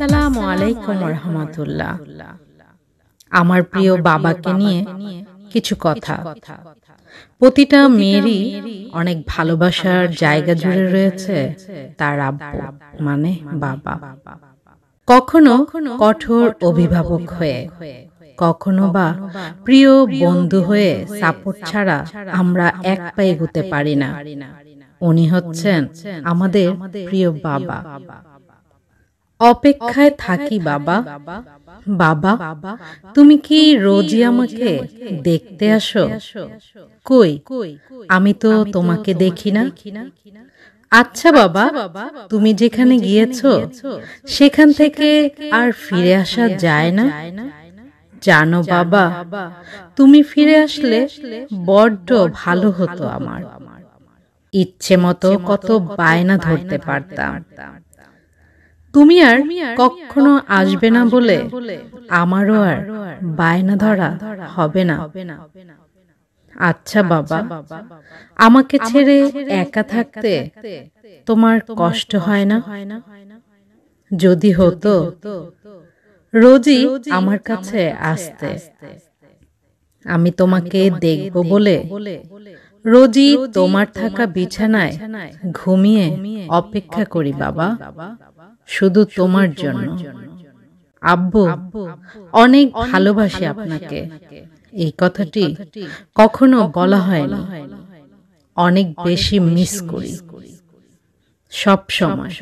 আসসালামু আলাইকুম রহমতুল্লাহ। আমার প্রিয় বাবাকে নিয়ে কিছু কথা। প্রতিটা মেয়েরই অনেক ভালোবাসার জায়গা জুড়ে রয়েছে তার আব্বু মানে বাবা। কখনো কঠোর অভিভাবক হয়ে, কখনো বা প্রিয় বন্ধু হয়ে সাপোর্ট ছাড়া আমরা এক পা এগোতে পারি না। উনি হচ্ছেন আমাদের প্রিয় বাবা। অপেক্ষায় থাকি বাবা। বাবা, তুমি কি রোজই আমাকে দেখতে আসো? কই, আমি তো তোমাকে দেখি না। আচ্ছা বাবা, তুমি যেখানে গিয়েছো সেখান থেকে আর ফিরে আসা যায় না? জানো বাবা, তুমি ফিরে আসলে বড্ড ভালো হতো আমার। ইচ্ছে মতো কত বায়না ধরতে পারতাম। তুমি আর কখনো আসবে না বলে আমারও আর বায়না ধরা হবে না। আচ্ছা বাবা, আমাকে ছেড়ে একা থাকতে তোমার কষ্ট হয় না? যদি হতো রোজই আমার কাছে আসতে, আমি তোমাকে দেখব বলে রোজই তোমার থাকা বিছানায় ঘুমিয়ে অপেক্ষা করি বাবা, শুধু তোমার জন্য। আব্বু, অনেক ভালোবাসি আপনাকে। এই কথাটি কখনো বলা হয়নি। অনেক বেশি মিস করি সব সময়।